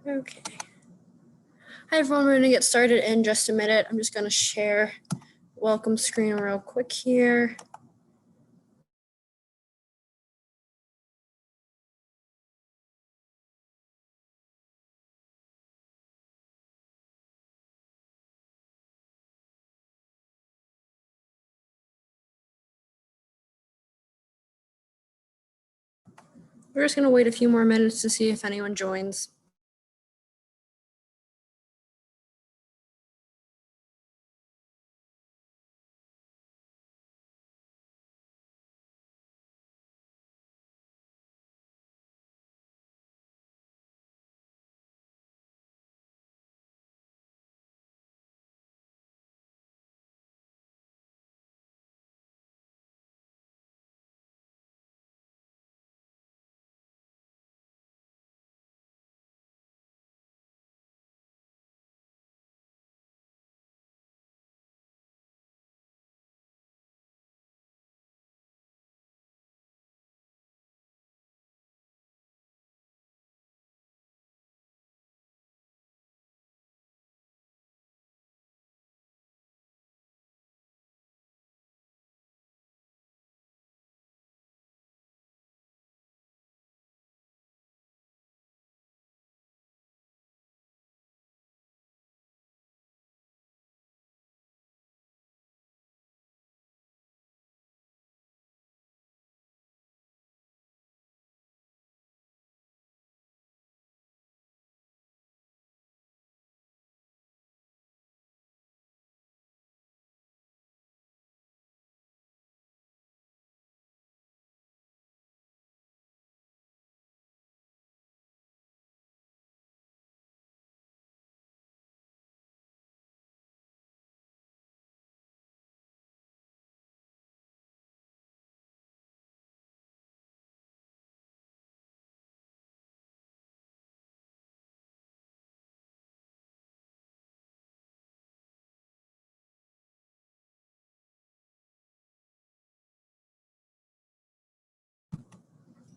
Okay. Hi everyone, we're gonna get started in just a minute. I'm just gonna share welcome screen real quick here. We're just gonna wait a few more minutes to see if anyone joins.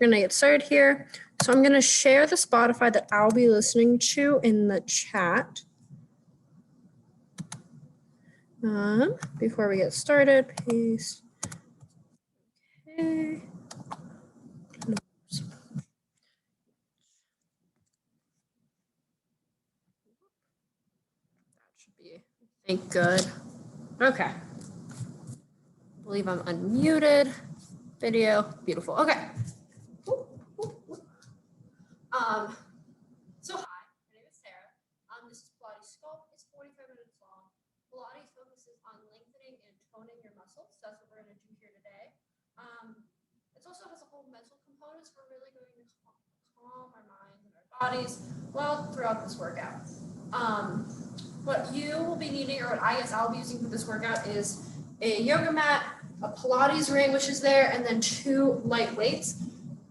We're gonna get started here. So I'm gonna share the Spotify that I'll be listening to in the chat. Before we get started, paste. Okay. That should be, I think, good. Okay. I believe I'm unmuted. Video, beautiful. Okay. So hi, my name is Sarah. This is Pilates Sculpt. It's 45 minutes long. Pilates focuses on lengthening and toning your muscles. So that's what we're going to do here today. It also has a whole mental component. So we're really going to calm our minds and our bodies well throughout this workout. What you will be needing, or what I guess I'll be using for this workout, is a yoga mat, a Pilates ring, which is there, and then 2 light weights.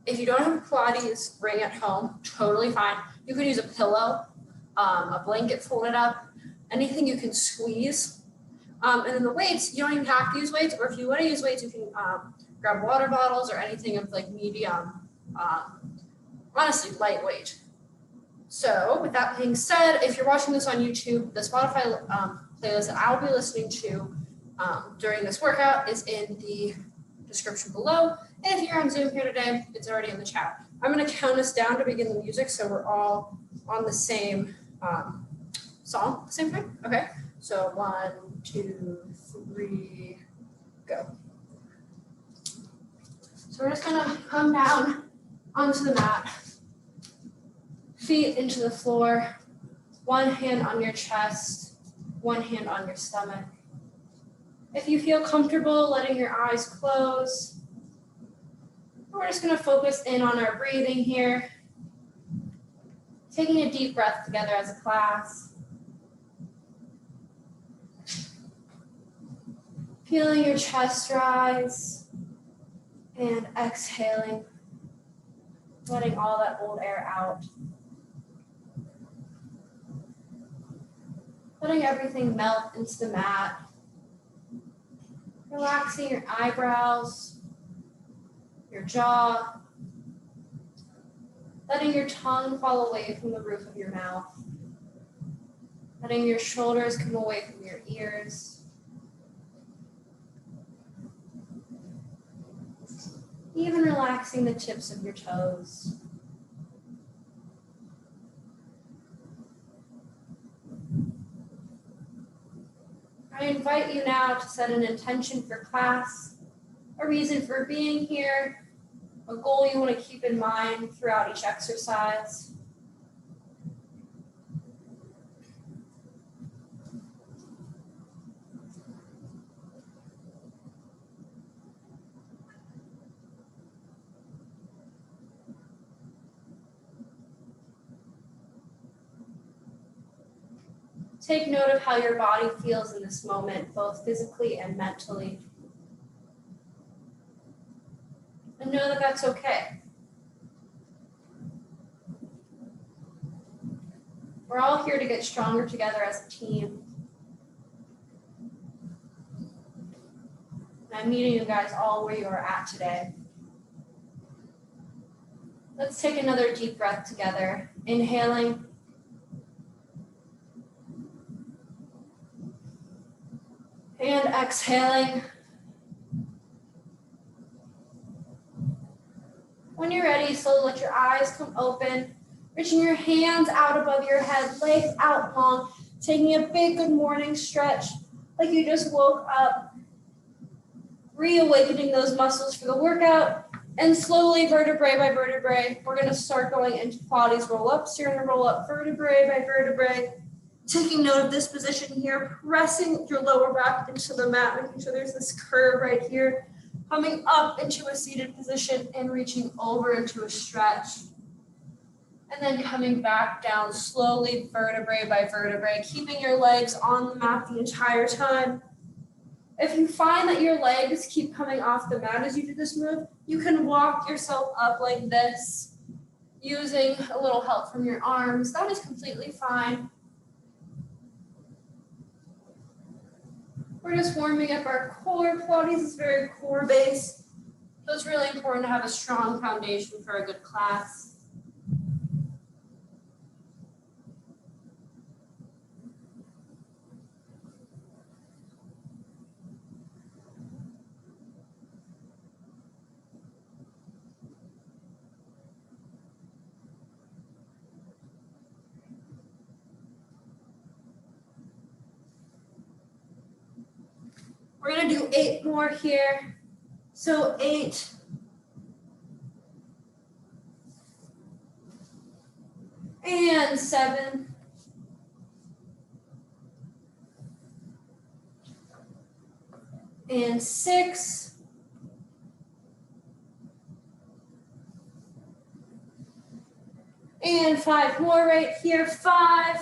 If you don't have a Pilates ring at home, totally fine. You could use a pillow, a blanket folded up, anything you can squeeze. And then the weights, you don't even have to use weights, or if you want to use weights, you can grab water bottles or anything of like medium, honestly, lightweight. So with that being said, if you're watching this on YouTube, the Spotify playlist that I'll be listening to during this workout is in the description below. And if you're on Zoom here today, it's already in the chat. I'm going to count us down to begin the music so we're all on the same song at the same time. Okay, so 1, 2, 3, go. So we're just going to come down onto the mat, feet into the floor, one hand on your chest, one hand on your stomach. If you feel comfortable letting your eyes close, we're just going to focus in on our breathing here. Taking a deep breath together as a class. Feeling your chest rise and exhaling, letting all that old air out. Letting everything melt into the mat. Relaxing your eyebrows, your jaw. letting your tongue fall away from the roof of your mouth, letting your shoulders come away from your ears. Even relaxing the tips of your toes. I invite you now to set an intention for class, a reason for being here, a goal you want to keep in mind throughout each exercise. Take note of how your body feels in this moment, both physically and mentally. And know that that's okay. We're all here to get stronger together as a team. And I'm meeting you guys all where you are at today. Let's take another deep breath together. Inhaling. And exhaling. When you're ready, slowly let your eyes come open, reaching your hands out above your head, legs out long, taking a big good morning stretch like you just woke up, reawakening those muscles for the workout, and slowly, vertebrae by vertebrae, we're going to start going into Pilates roll-ups. You're going to roll up vertebrae by vertebrae. Taking note of this position here, pressing your lower back into the mat, making sure there's this curve right here, coming up into a seated position and reaching over into a stretch. And then coming back down slowly, vertebrae by vertebrae, keeping your legs on the mat the entire time. If you find that your legs keep coming off the mat as you do this move, you can walk yourself up like this, using a little help from your arms. That is completely fine. We're just warming up our core. Pilates is very core based. So it's really important to have a strong foundation for a good class. We're going to do 8 more here. So 8. And 7. And 6. And 5 more right here. 5.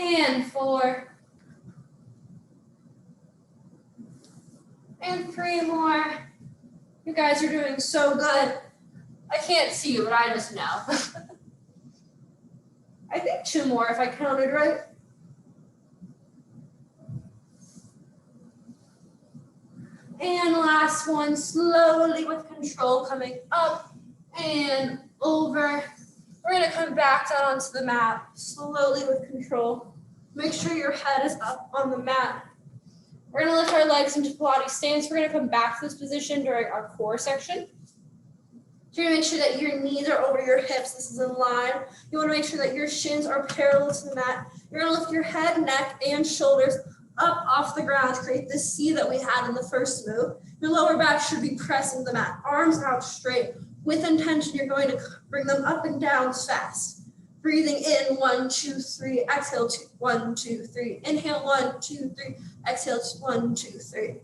And 4. And 3 more. You guys are doing so good. I can't see you, but I just know. I think 2 more if I counted right. And last one, slowly with control, coming up and over. We're going to come back down onto the mat, slowly with control. Make sure your head is up on the mat. We're going to lift our legs into Pilates stance. We're going to come back to this position during our core section. So you're going to make sure that your knees are over your hips. This is in line. You want to make sure that your shins are parallel to the mat. You're going to lift your head, neck, and shoulders up off the ground to create this C that we had in the first move. Your lower back should be pressing the mat. Arms out straight. With intention, you're going to bring them up and down fast. Breathing in, 1, 2, 3. Exhale, 2, 1, 2, 3. Inhale, 1, 2, 3. Exhale, 1, 2, 3.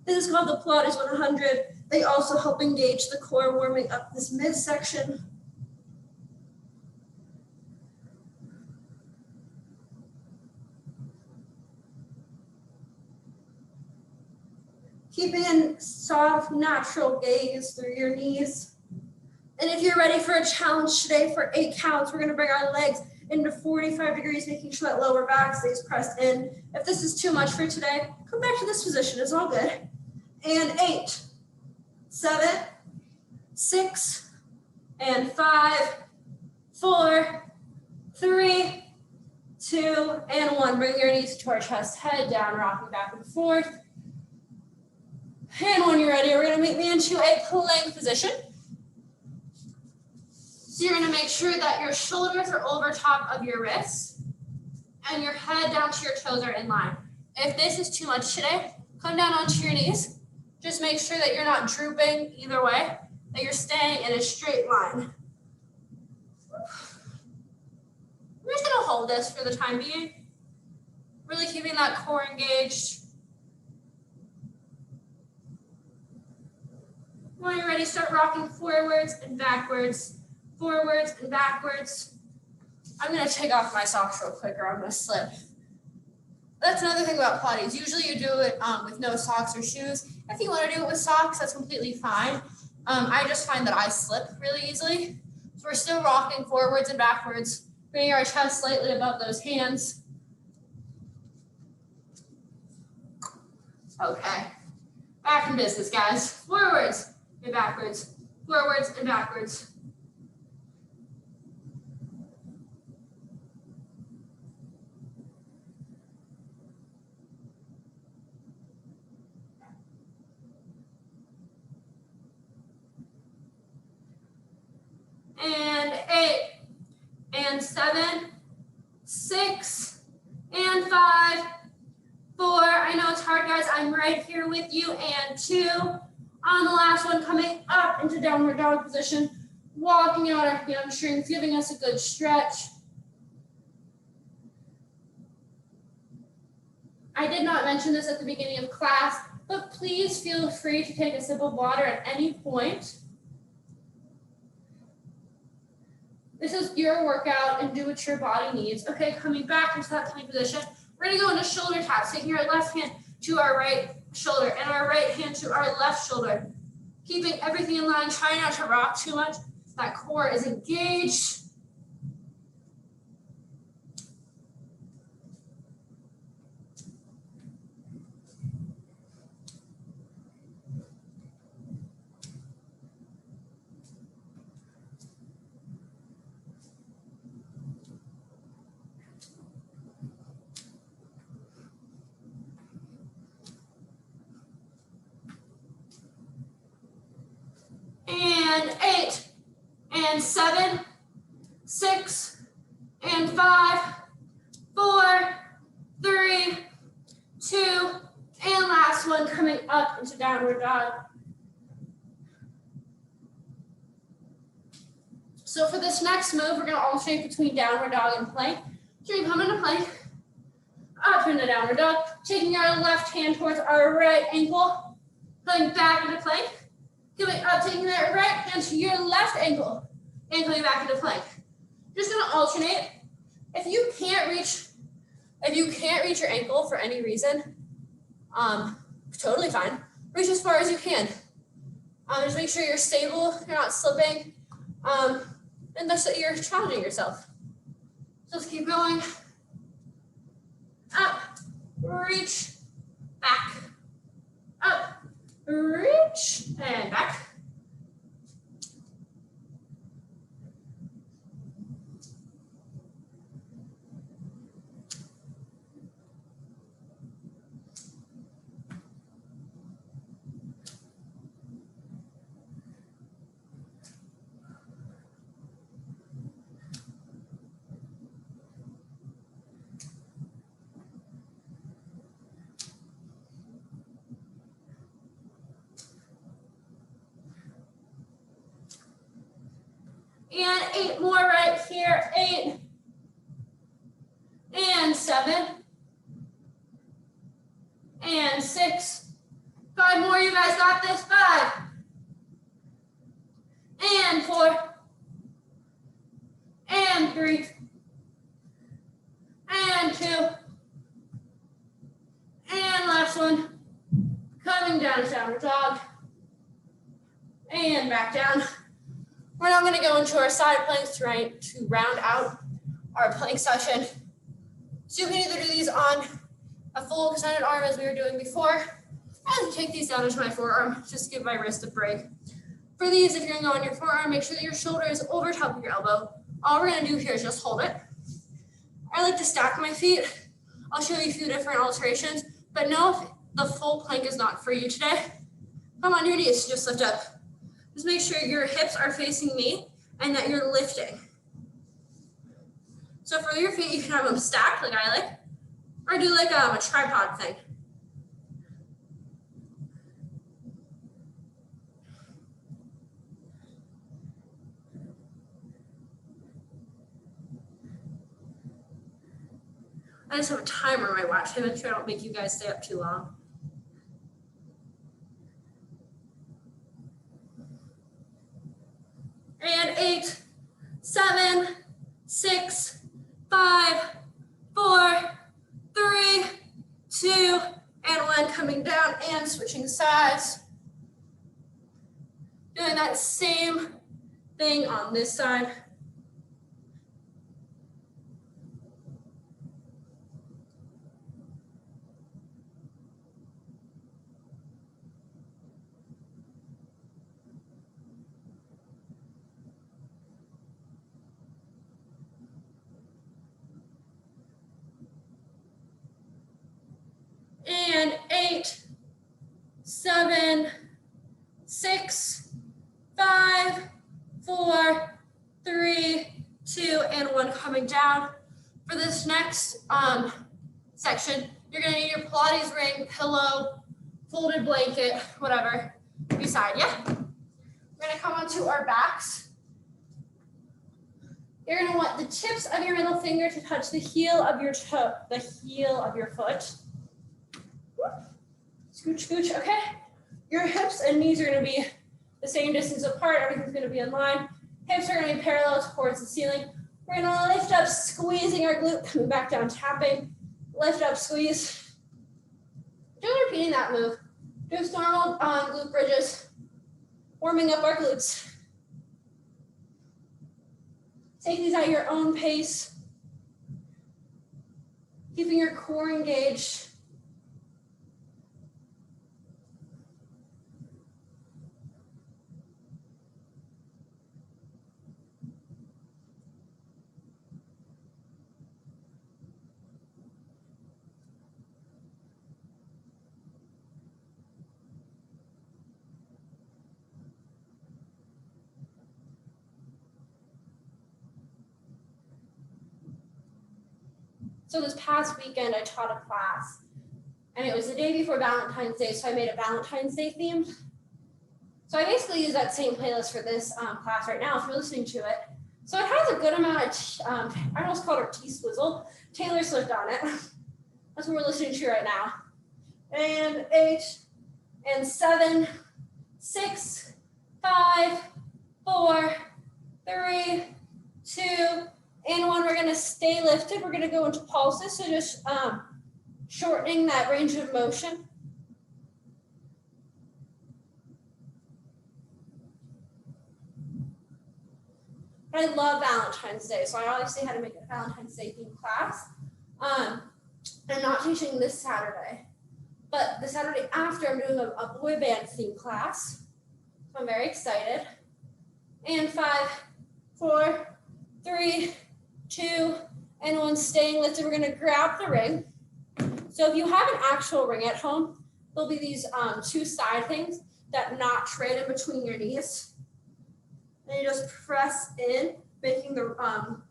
This is called the Pilates 100. They also help engage the core, warming up this midsection. Keeping a soft, natural gaze through your knees. And if you're ready for a challenge today for 8 counts, we're going to bring our legs into 45 degrees, making sure that lower back stays pressed in. If this is too much for today, come back to this position. It's all good. And 8, 7, 6 and 5, 4, 3, 2, and 1. Bring your knees to our chest, head down, rocking back and forth. And when you're ready, we're going to meet me into a plank position. So you're going to make sure that your shoulders are over top of your wrists and your head down to your toes are in line. If this is too much today, come down onto your knees. Just make sure that you're not drooping either way, that you're staying in a straight line. We're just going to hold this for the time being. Really keeping that core engaged. When you're ready, start rocking forwards and backwards, forwards and backwards. I'm going to take off my socks real quick or I'm going to slip. That's another thing about Pilates. Usually you do it with no socks or shoes. If you want to do it with socks, that's completely fine. I just find that I slip really easily. So we're still rocking forwards and backwards, bringing our chest slightly above those hands. Okay, back in business, guys. Forwards and backwards, forwards and backwards. And 8, and 7, 6, and 5, 4. I know it's hard, guys. I'm right here with you. And 2. On the last one, coming up into downward dog position, walking out our hamstrings, giving us a good stretch. I did not mention this at the beginning of class, but please feel free to take a sip of water at any point. This is your workout and do what your body needs. Okay, coming back into that plank position. We're gonna go into shoulder taps, taking our left hand to our right shoulder and our right hand to our left shoulder. Keeping everything in line, trying not to rock too much. That core is engaged. And 8, and 7, 6, and 5, 4, 3, 2, and last one, coming up into downward dog. So for this next move, we're going to alternate between downward dog and plank. So we come into plank, up into downward dog, taking our left hand towards our right ankle, coming back into plank. Coming up, taking that right hand to your left ankle and coming back into plank. Just gonna alternate. If you can't reach your ankle for any reason, totally fine. Reach as far as you can. Just make sure you're stable, you're not slipping, and thus that you're challenging yourself. So let's keep going. Up, reach, back, up, reach, and back. And 8 more right here. 8 and 7 and 6. 5 more. You guys got this. 5 and 4 and 3 and 2 and last one. Coming down to downward dog and back down. We're now going to go into our side planks to round out our plank session. So you can either do these on a full extended arm as we were doing before, and take these down into my forearm, just to give my wrist a break. For these, if you're gonna go on your forearm, make sure that your shoulder is over top of your elbow. All we're gonna do here is just hold it. I like to stack my feet. I'll show you a few different alterations, but know if the full plank is not for you today, come on your knees, just lift up. Just make sure your hips are facing me and that you're lifting. So for your feet, you can have them stacked like I like, or do like a tripod thing. I just have a timer on my watch to make sure I don't make you guys stay up too long. And 8, 7, 6, 5, 4, 3, 2, and 1. Coming down and switching sides. Doing that same thing on this side. And 8, 7, 6, 5, 4, 3, 2, and 1. Coming down. For this next section, you're gonna need your Pilates ring, pillow, folded blanket, whatever, beside you. We're gonna come onto our backs. You're gonna want the tips of your middle finger to touch the heel of your toe, the heel of your foot. Scooch, scooch, okay? Your hips and knees are gonna be the same distance apart. Everything's gonna be in line. Hips are gonna be parallel towards the ceiling. We're gonna lift up, squeezing our glute, coming back down, tapping. Lift up, squeeze. Just repeating that move. Just normal glute bridges. Warming up our glutes. Take these at your own pace. Keeping your core engaged. So this past weekend, I taught a class, and it was the day before Valentine's Day, so I made it Valentine's Day themed. So I basically use that same playlist for this class right now if you're listening to it. So it has a good amount of, I almost called her T-Swizzle, Taylor Swift on it. That's what we're listening to right now. And 8, and 7, 6, 5, 4, 3, 2, and 1. We're gonna stay lifted. We're gonna go into pulses, so just shortening that range of motion. I love Valentine's Day, so I obviously had to make a Valentine's Day themed class. I'm not teaching this Saturday, but the Saturday after, I'm doing a boy band themed class. So I'm very excited. And 5, 4, 3, 2, and 1. Staying lifted. We're gonna grab the ring. So if you have an actual ring at home, there'll be these 2 side things that notch right in between your knees. And you just press in, making the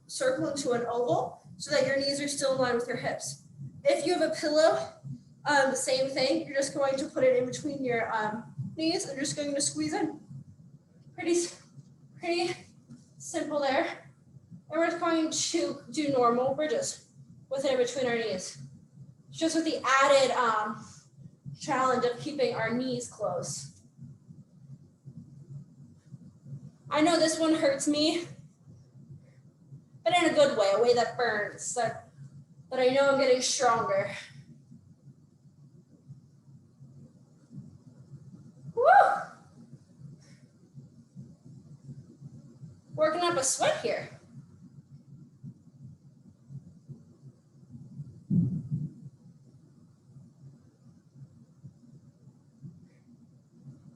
circle into an oval so that your knees are still in line with your hips. If you have a pillow, the same thing. You're just going to put it in between your knees and just going to squeeze in. Pretty simple there. And we're just going to do normal bridges with it in between our knees. Just with the added challenge of keeping our knees close. I know this one hurts me, but in a good way, a way that burns, that I know I'm getting stronger. Woo! Working up a sweat here.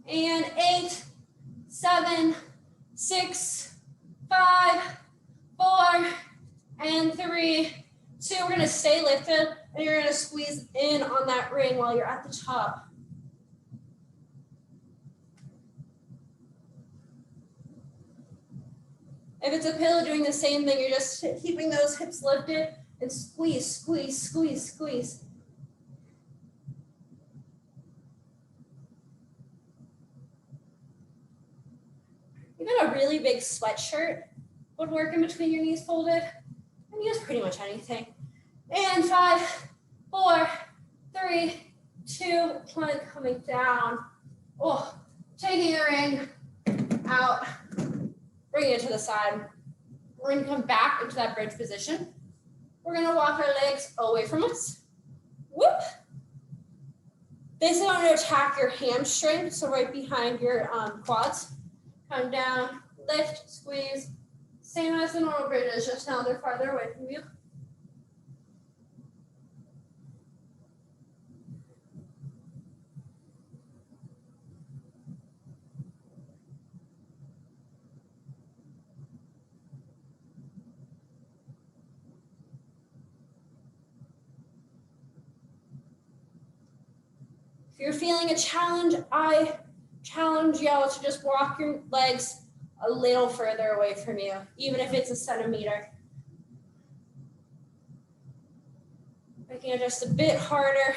And 8, 7, 6, 5, 4, and 3, 2. We're going to stay lifted, and you're going to squeeze in on that ring while you're at the top. If it's a pillow, doing the same thing. You're just keeping those hips lifted and squeeze, squeeze, squeeze, squeeze. Even a really big sweatshirt would work in between your knees folded. And use pretty much anything. And 5, 4, 3, 2, plank coming down. Oh, taking the ring out, bringing it to the side. We're going to come back into that bridge position. We're going to walk our legs away from us. Whoop. This is going to attack your hamstring, so right behind your quads. Come down, lift, squeeze. Same as the normal bridges, just now they're farther away from you. If you're feeling a challenge, I challenge y'all to just walk your legs a little further away from you, even if it's a centimeter. Making it just a bit harder,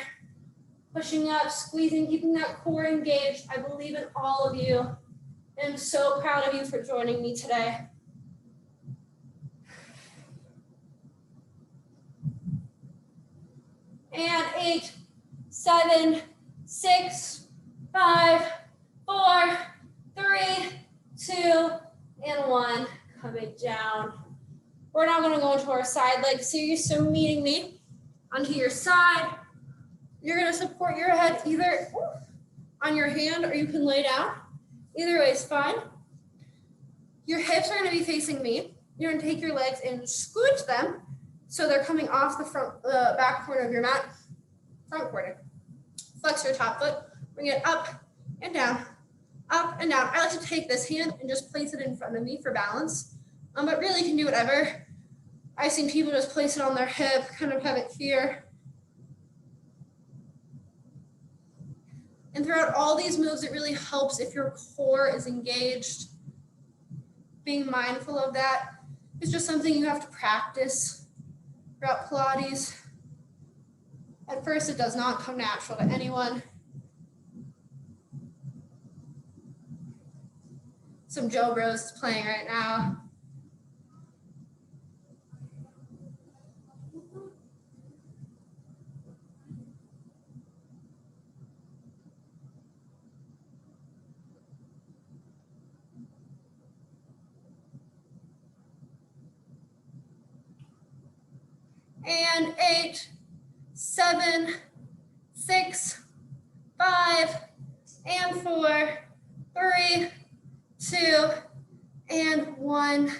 pushing up, squeezing, keeping that core engaged. I believe in all of you. And I'm so proud of you for joining me today. And 8, 7, 6, 5, 4, 3, 2, and 1. Coming down. We're now going to go into our side leg series. So meeting me onto your side. You're going to support your head either on your hand or you can lay down. Either way is fine. Your hips are going to be facing me. You're going to take your legs and scooch them so they're coming off the back corner of your mat. Front corner. Flex your top foot. Bring it up and down. Up and down. I like to take this hand and just place it in front of me for balance. But really you can do whatever. I've seen people just place it on their hip, kind of have it here. And throughout all these moves, it really helps if your core is engaged. Being mindful of that is just something you have to practice throughout Pilates. At first, it does not come natural to anyone. Some Joe Bros is playing right now. And 8, 7, 6, 5, and 4, 3, 2, and 1.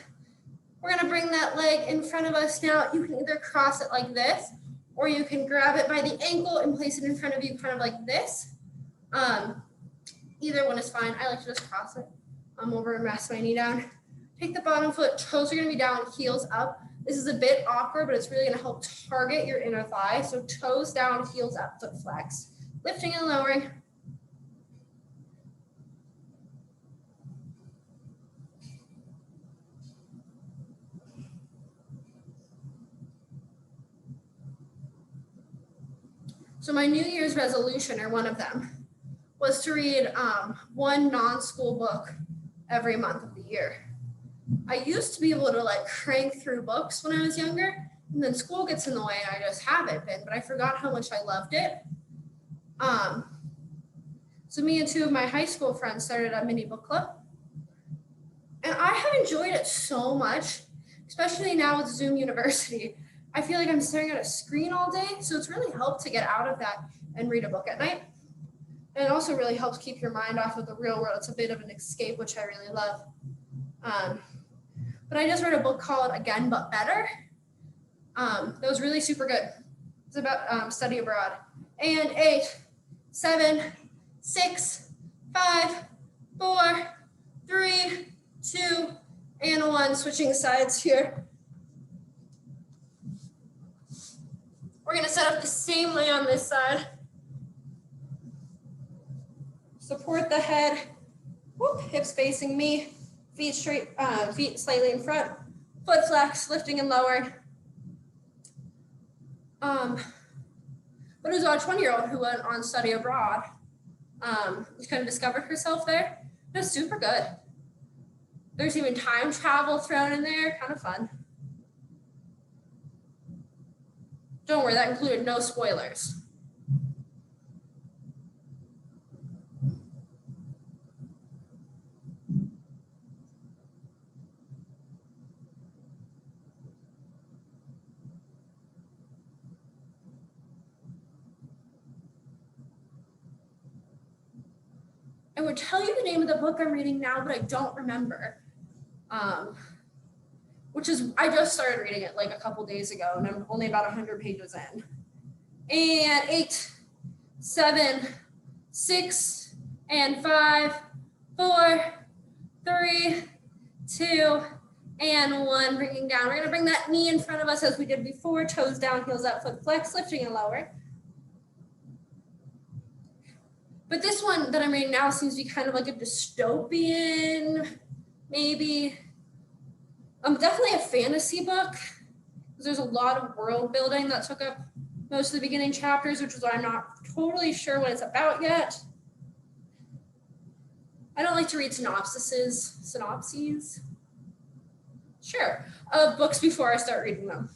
We're going to bring that leg in front of us now. You can either cross it like this, or you can grab it by the ankle and place it in front of you kind of like this. Either one is fine. I like to just cross it over and rest my knee down. Take the bottom foot, toes are going to be down, heels up. This is a bit awkward, but it's really going to help target your inner thigh. So toes down, heels up, foot flex. Lifting and lowering. So my New Year's resolution, or one of them, was to read one non-school book every month of the year. I used to be able to like crank through books when I was younger, and then school gets in the way and I just haven't been, but I forgot how much I loved it. So me and 2 of my high school friends started a mini book club, and I have enjoyed it so much, especially now with Zoom University. I feel like I'm staring at a screen all day, so it's really helped to get out of that and read a book at night. And it also really helps keep your mind off of the real world. It's a bit of an escape, which I really love. But I just read a book called Again But Better. That was really super good. It's about study abroad. And 8, 7, 6, 5, 4, 3, one, switching sides here. We're gonna set up the same way on this side. Support the head, whoop, hips facing me, feet straight, feet slightly in front, foot flex, lifting and lowering. But it was a 20-year-old who went on study abroad. She kind of discovered herself there. It was super good. There's even time travel thrown in there, kind of fun. Don't worry, that included no spoilers. I would tell you the name of the book I'm reading now, but I don't remember. Which is, I just started reading it like a couple days ago, and I'm only about 100 pages in. And 8, 7, 6, and 5, 4, 3, 2, and 1. Bringing down. We're gonna bring that knee in front of us as we did before. Toes down, heels up, foot flex, lifting and lowering. But this one that I'm reading now seems to be kind of like a dystopian, maybe. Definitely a fantasy book, because there's a lot of world building that took up most of the beginning chapters, which is why I'm not totally sure what it's about yet. I don't like to read synopses, sure, of books before I start reading them.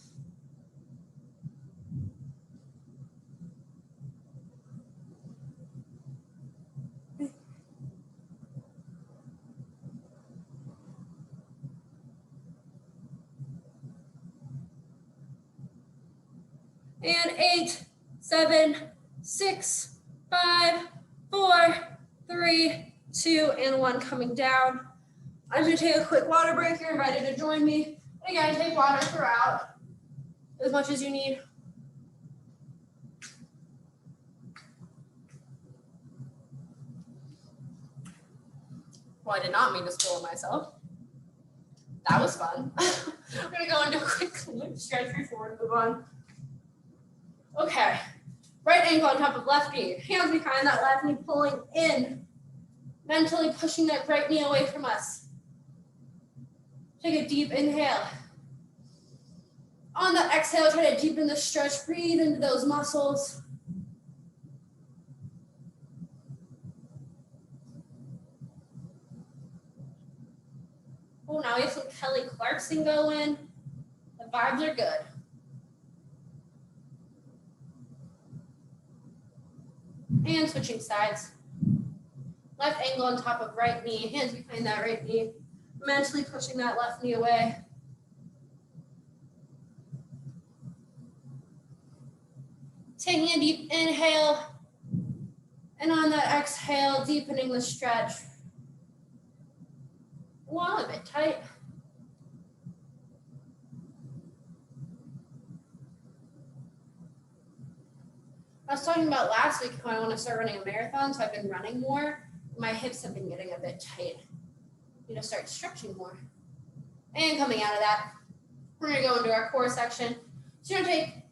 And 8, 7, 6, 5, 4, 3, 2, and 1 coming down. I'm going to take a quick water break. You're invited to join me. And again, take water throughout as much as you need. Well, I did not mean to spoil myself. That was fun. We're going to go into a quick stretch before we move on. Okay, right ankle on top of left knee, hands behind that left knee, pulling in, mentally pushing that right knee away from us. Take a deep inhale. On the exhale, try to deepen the stretch, breathe into those muscles. Oh, now we have some Kelly Clarkson going. The vibes are good. And switching sides. Left ankle on top of right knee, hands behind that right knee, mentally pushing that left knee away. Taking a deep inhale, and on that exhale, deepening the stretch. Well, a bit tight. I was talking about last week how I want to start running a marathon, so I've been running more. My hips have been getting a bit tight. You know, start stretching more. And coming out of that, we're going to go into our core section. So you're going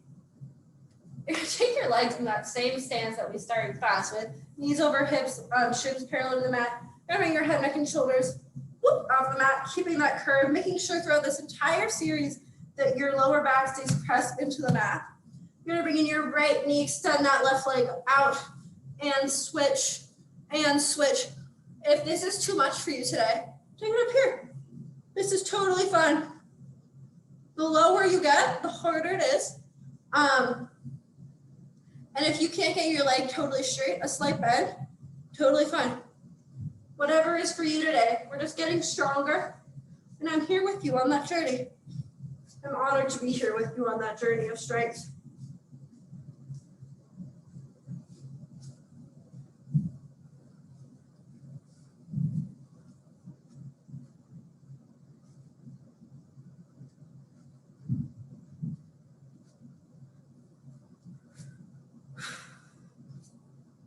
to take your legs in that same stance that we started class with. Knees over hips, shins parallel to the mat. You're going to bring your head, neck, and shoulders whoop, off the mat, keeping that curve, making sure throughout this entire series that your lower back stays pressed into the mat. You're going to bring in your right knee, extend that left leg out, and switch, and switch. If this is too much for you today, take it up here. This is totally fun. The lower you get, the harder it is. And if you can't get your leg totally straight, a slight bend, totally fine. Whatever is for you today, we're just getting stronger. And I'm here with you on that journey. I'm honored to be here with you on that journey of strength.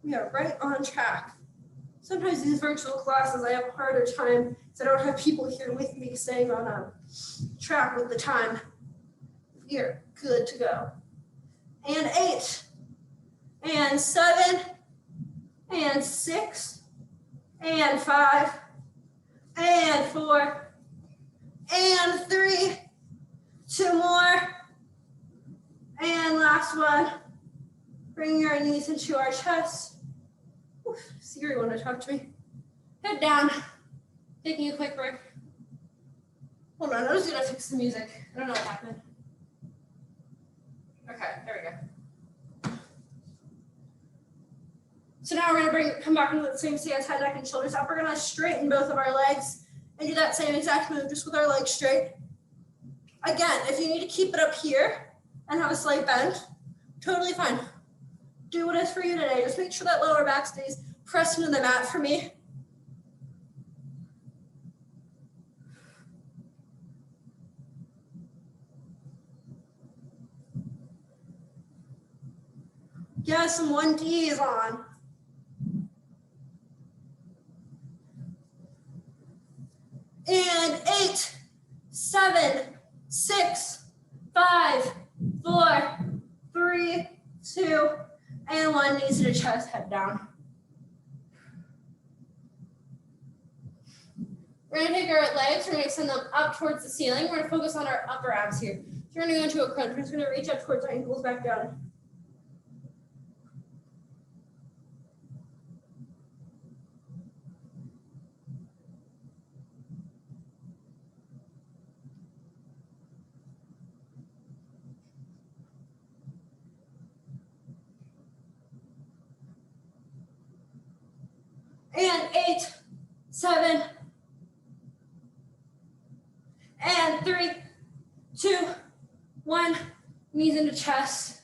We are right on track. Sometimes these virtual classes, I have a harder time because I don't have people here with me staying on a track with the time. You're good to go. And 8, and 7, and 6, and 5, and 4, and 3, 2 more, and last one. Bring your knees into our chest. Oof, Siri want to talk to me. Head down. Taking a quick break. Hold on, I was gonna fix the music. I don't know what happened. Okay, there we go. So now we're gonna come back into the same stance, head, neck, and shoulders up. We're gonna straighten both of our legs and do that same exact move, just with our legs straight. Again, if you need to keep it up here and have a slight bend, totally fine. Do what is for you today. Just make sure that lower back stays pressed into the mat for me. Get some 1Ds on. And 8, 7, 6, 5, 4, 3, 2, and 1. Knees to the chest, head down. We're going to take our legs, we're going to extend them up towards the ceiling. We're going to focus on our upper abs here. So we're going to go into a crunch. We're just going to reach up towards our ankles, back down. And 8, 7, and 3, 2, 1. Knees into chest.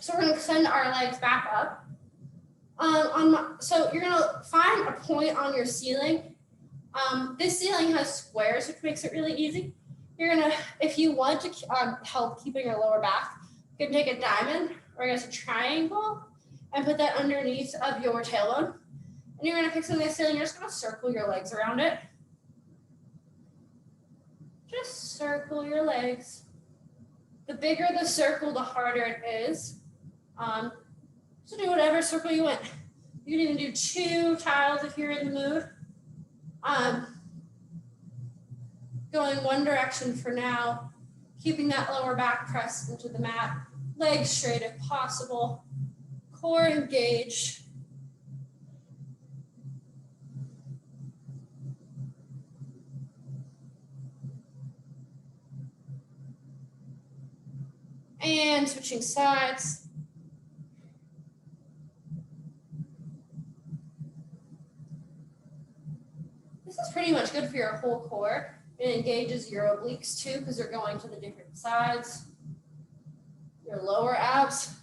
So we're going to extend our legs back up. So you're going to find a point on your ceiling. This ceiling has squares, which makes it really easy. You're going to, if you want to help keeping your lower back, you can take a diamond, or I guess a triangle, and put that underneath of your tailbone. And you're going to pick something on the ceiling. You're just going to circle your legs around it. Just circle your legs. The bigger the circle, the harder it is. So do whatever circle you want. You can even do 2 tiles if you're in the mood. Going one direction for now. Keeping that lower back pressed into the mat. Legs straight if possible. Core engaged. And switching sides. This is pretty much good for your whole core. It engages your obliques too, because they're going to the different sides. Your lower abs.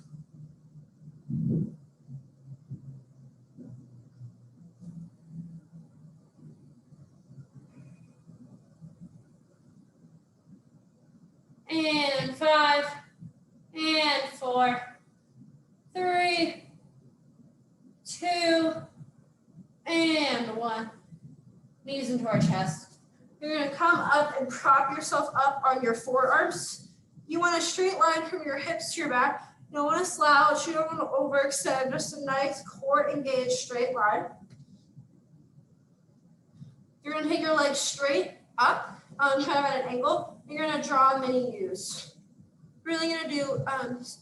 And 5, and 4, 3, 2, and 1. Knees into our chest. You're going to come up and prop yourself up on your forearms. You want a straight line from your hips to your back. You don't want to slouch. You don't want to overextend. Just a nice core engaged straight line. You're going to take your legs straight up, kind of at an angle. You're going to draw mini U's. We're really going to do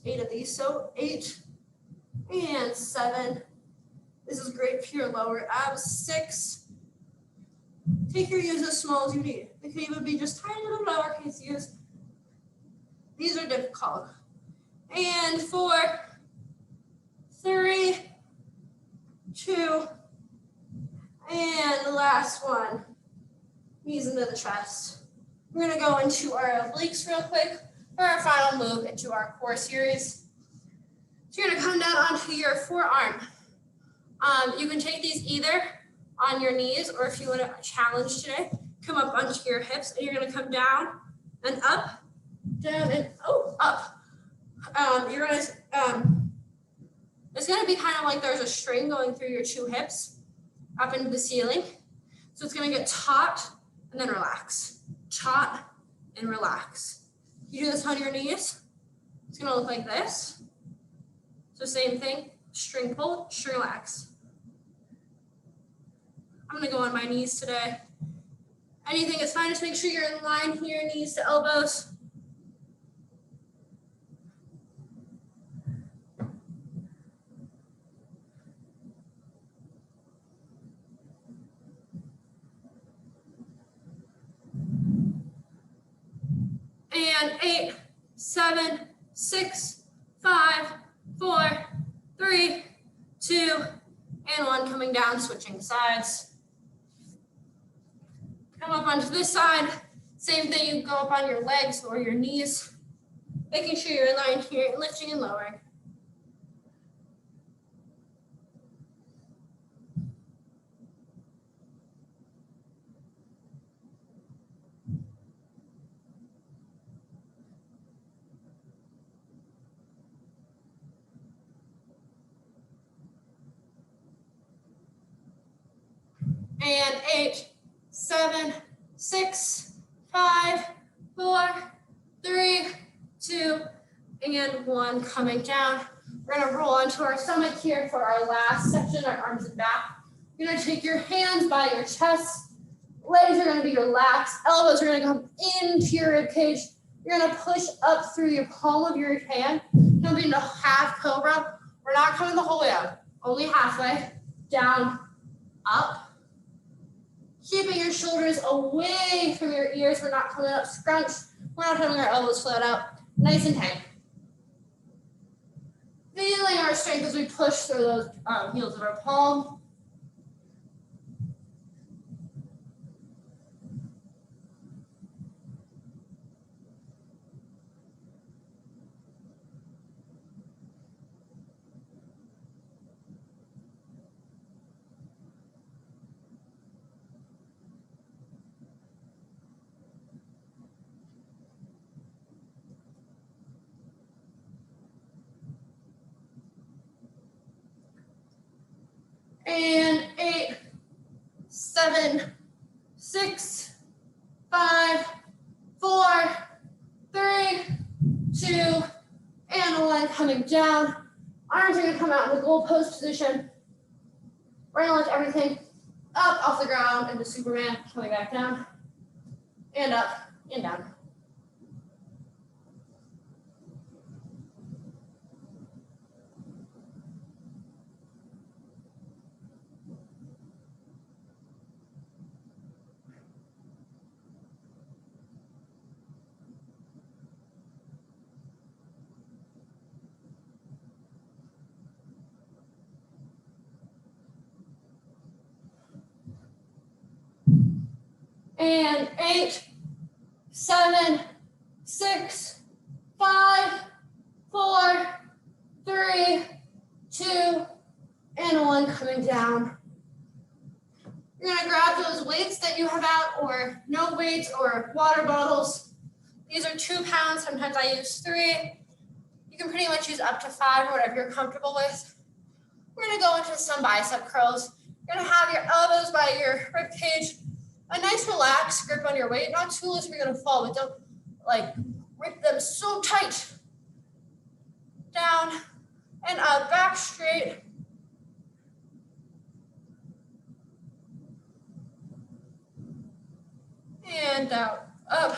8 of these. So 8 and 7. This is great for your lower abs. 6. Take your U's as small as you need. They can even be just tiny little lowercase U's. These are difficult. And 4, 3, 2, and the last one. Knees into the chest. We're going to go into our obliques real quick for our final move into our core series. So you're going to come down onto your forearm. You can take these either on your knees, or if you want to challenge today, come up onto your hips, and you're going to come down and up, down and up. You're going to It's going to be kind of like there's a string going through your two hips up into the ceiling. So it's going to get taut and then relax. Taut and relax. You do this on your knees. It's going to look like this. So same thing, string pull, string relax. I'm going to go on my knees today. Anything is fine. Just make sure you're in line here, knees to elbows. And 8, 7, 6, 5, 4, 3, 2, and 1. Coming down, switching sides. Come up onto this side. Same thing, you go up on your legs or your knees. Making sure you're in line here, lifting and lowering. And 8, 7, 6, 5, 4, 3, 2, and 1. Coming down. We're going to roll onto our stomach here for our last section, our arms and back. You're going to take your hands by your chest. Legs are going to be relaxed. Elbows are going to come into your rib cage. You're going to push up through your palm of your hand. Jump into half cobra. We're not coming the whole way up. Only halfway. Down, up. Keeping your shoulders away from your ears. We're not coming up scrunched. We're not having our elbows flat out. Nice and tight. Feeling our strength as we push through those heels of our palm. And 8, 7, 6, 5, 4, 3, 2, and 1. Coming down. Arms are going to come out in the goalpost position. We're going to lift everything up off the ground into Superman. Coming back down. And up and down. And 8, 7, 6, 5, 4, 3, 2, and 1. Coming down. You're going to grab those weights that you have out, or no weights, or water bottles. These are 2 pounds. Sometimes I use 3. You can pretty much use up to 5, or whatever you're comfortable with. We're going to go into some bicep curls. You're going to have your elbows by your rib cage. A nice relaxed grip on your weight, not too loose if you're going to fall, but don't like grip them so tight. Down and up, back straight. And out, up.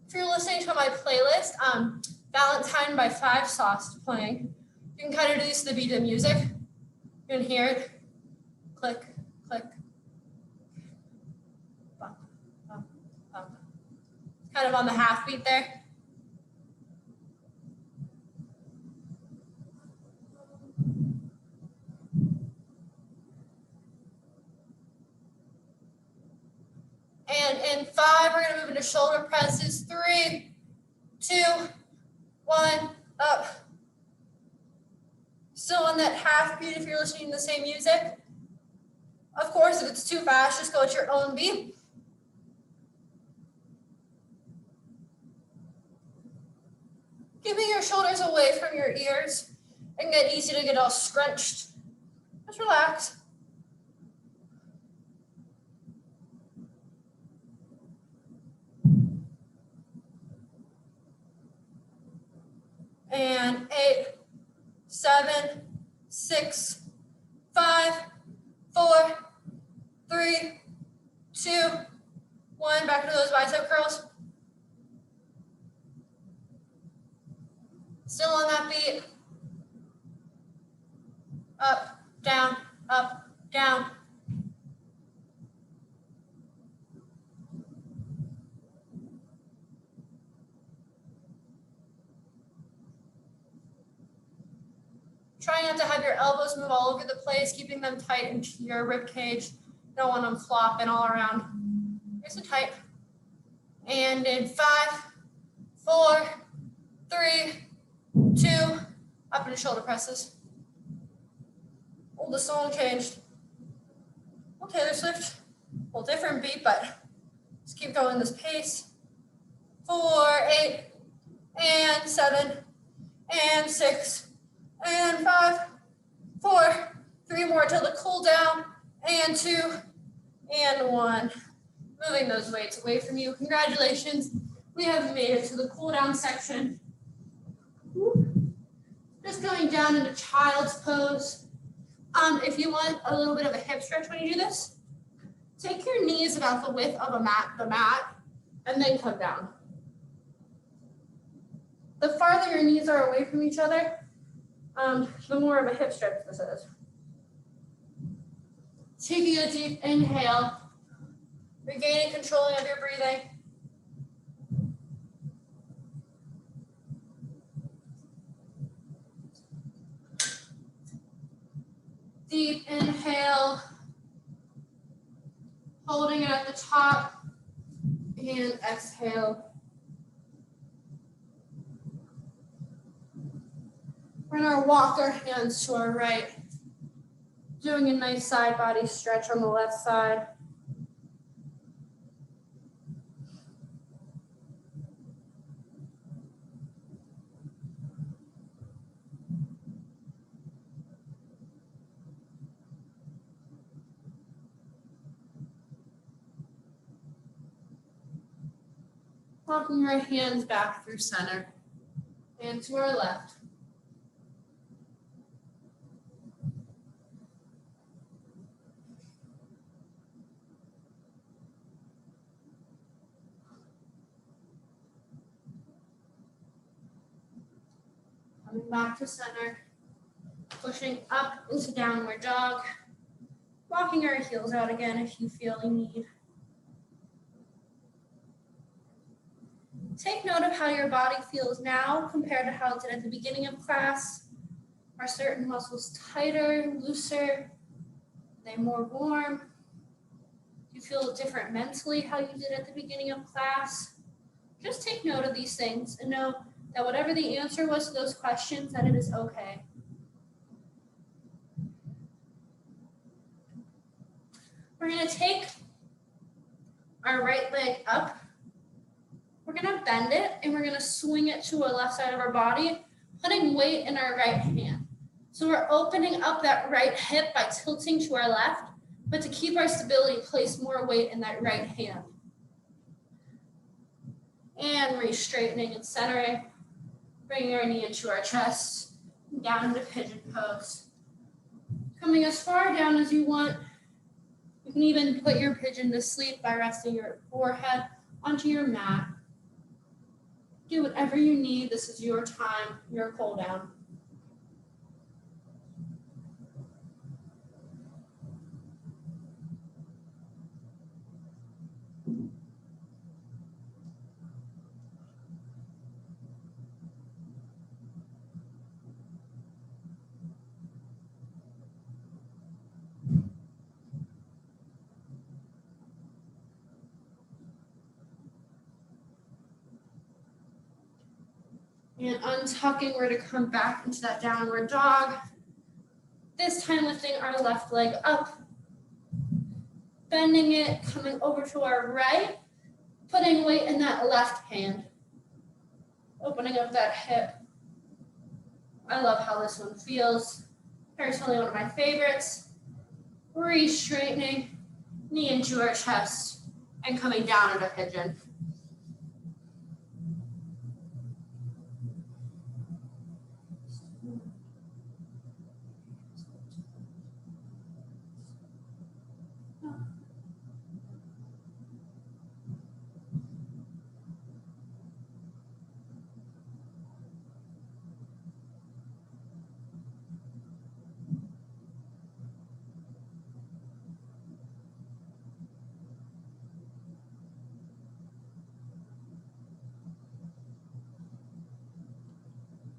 If you're listening to my playlist, Valentine by 5 Sauce playing, you can kind of do this to the beat of music. You can hear it. Click, click. Bump, bump, bump. Kind of on the half beat there. And in 5, we're going to move into shoulder presses. 3, 2, 1, up. Still on that half beat if you're listening to the same music. Of course, if it's too fast, just go at your own beat. Keeping your shoulders away from your ears. It can get easy to get all scrunched. Just relax. And 8, 7, 6, 5, 4, 3, 2, 1. Back to those bicep curls. Still on that beat. Up, down, up, down. Try not to have your elbows move all over the place, keeping them tight into your rib cage. You don't want them flopping all around. Nice and tight. And in 5, 4, 3, 2, up into shoulder presses. Oh, the song changed. Oh, Taylor Swift. Well, different beat, but just keep going this pace. 4, 8, and 7, and 6, and 5, 4, 3 more till the cool down, and 2, and 1. Moving those weights away from you. Congratulations. We have made it to the cool down section. Just going down into child's pose. If you want a little bit of a hip stretch when you do this, take your knees about the width of the mat, and then come down. The farther your knees are away from each other, the more of a hip stretch this is. Taking a deep inhale, regaining control of your breathing. Deep inhale, holding it at the top, and exhale. We're going to walk our hands to our right, doing a nice side body stretch on the left side. Walking our hands back through center and to our left. Coming back to center, pushing up into downward dog, walking our heels out again if you feel a need. Take note of how your body feels now compared to how it did at the beginning of class. Are certain muscles tighter, looser? Are they more warm? Do you feel different mentally how you did at the beginning of class? Just take note of these things and know that whatever the answer was to those questions, that it is okay. We're going to take our right leg up. We're going to bend it and we're going to swing it to a left side of our body, putting weight in our right hand. So we're opening up that right hip by tilting to our left, but to keep our stability, place more weight in that right hand. And re-straightening and centering, bringing our knee into our chest, down into pigeon pose. Coming as far down as you want. You can even put your pigeon to sleep by resting your forehead onto your mat. Do whatever you need. This is your time, your cool down. And untucking, we're going to come back into that downward dog. This time lifting our left leg up, bending it, coming over to our right, putting weight in that left hand, opening up that hip. I love how this one feels. Personally, one of my favorites. Re-straightening, knee into our chest, and coming down into pigeon.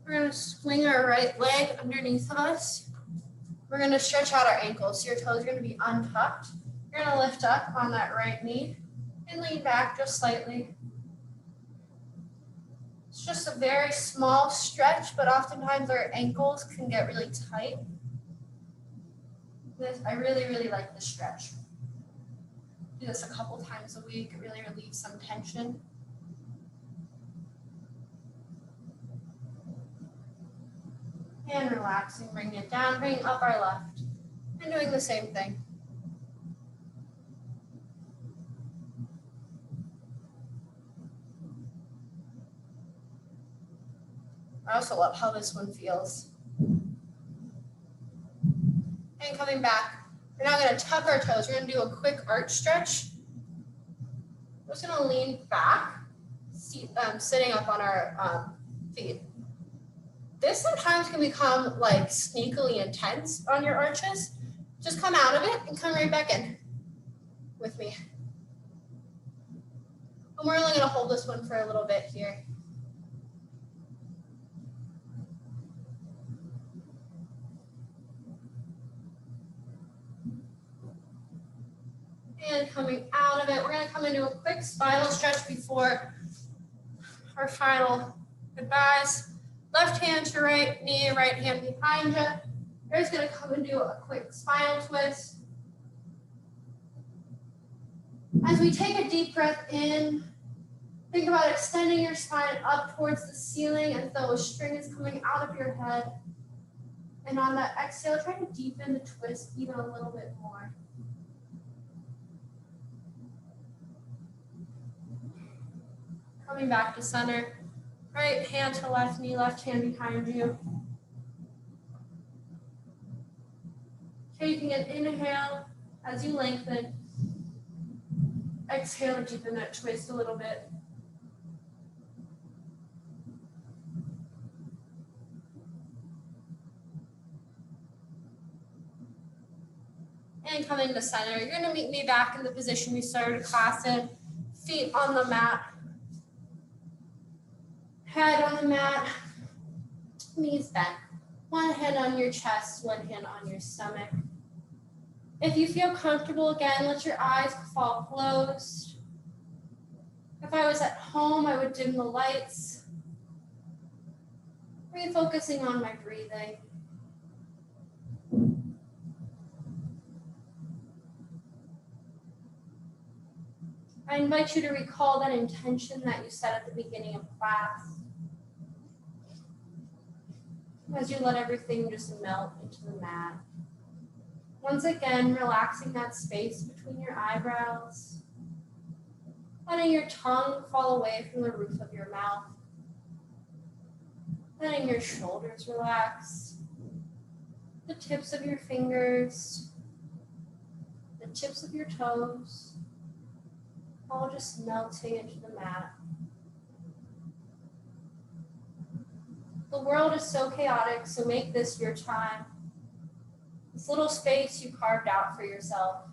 We're going to swing our right leg underneath of us. We're going to stretch out our ankles. So your toes are going to be untucked. You're going to lift up on that right knee and lean back just slightly. It's just a very small stretch, but oftentimes our ankles can get really tight. I really, really like this stretch. Do this a couple times a week. It really relieves some tension. And relaxing, bringing it down, bringing up our left, and doing the same thing. I also love how this one feels. And coming back, we're now going to tuck our toes. We're going to do a quick arch stretch. We're just going to lean back, sitting up on our feet. This sometimes can become like sneakily intense on your arches. Just come out of it and come right back in with me. And we're only going to hold this one for a little bit here. And coming out of it, we're going to come into a quick spinal stretch before our final goodbyes. Left hand to right knee, right hand behind you. You're just going to come and do a quick spinal twist. As we take a deep breath in, think about extending your spine up towards the ceiling as though a string is coming out of your head. And on that exhale, try to deepen the twist even a little bit more. Coming back to center. Right hand to left knee, left hand behind you. Taking an inhale as you lengthen. Exhale to deepen that twist a little bit. And coming to center, you're going to meet me back in the position we started class in. Feet on the mat. Head on the mat, knees bent. One hand on your chest, one hand on your stomach. If you feel comfortable, again, let your eyes fall closed. If I was at home, I would dim the lights. Refocusing on my breathing. I invite you to recall that intention that you set at the beginning of class. As you let everything just melt into the mat. Once again, relaxing that space between your eyebrows. Letting your tongue fall away from the roof of your mouth. Letting your shoulders relax. The tips of your fingers. The tips of your toes. All just melting into the mat. The world is so chaotic, so make this your time. This little space you carved out for yourself.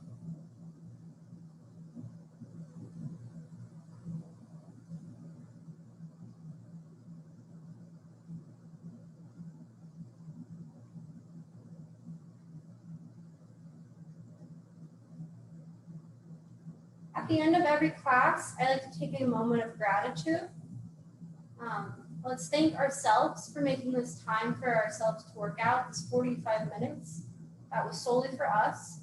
At the end of every class, I like to take a moment of gratitude. Let's thank ourselves for making this time for ourselves to work out, this 45 minutes. That was solely for us.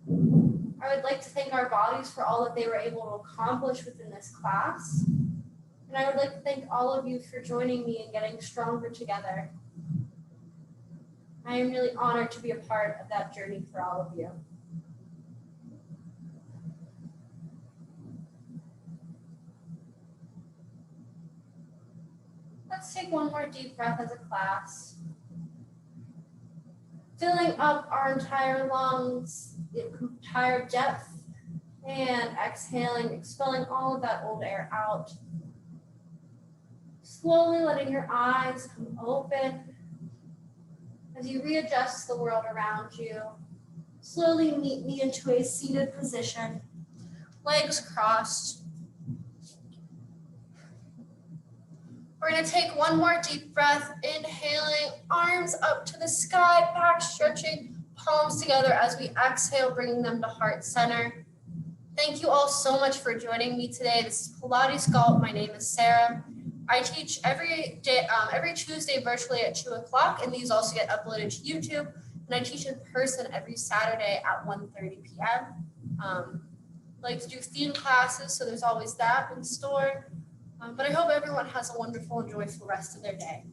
I would like to thank our bodies for all that they were able to accomplish within this class. And I would like to thank all of you for joining me and getting stronger together. I am really honored to be a part of that journey for all of you. Let's take one more deep breath as a class. Filling up our entire lungs, the entire depth, and exhaling, expelling all of that old air out. Slowly letting your eyes come open as you readjust the world around you. Slowly meet me into a seated position, legs crossed. We're going to take one more deep breath, inhaling, arms up to the sky, back stretching, palms together as we exhale, bringing them to heart center. Thank you all so much for joining me today. This is Pilates Sculpt. My name is Sarah. I teach every day, every Tuesday virtually at 2 o'clock, and these also get uploaded to YouTube. And I teach in person every Saturday at 1:30 p.m. Like to do theme classes, so there's always that in store. But I hope everyone has a wonderful and joyful rest of their day.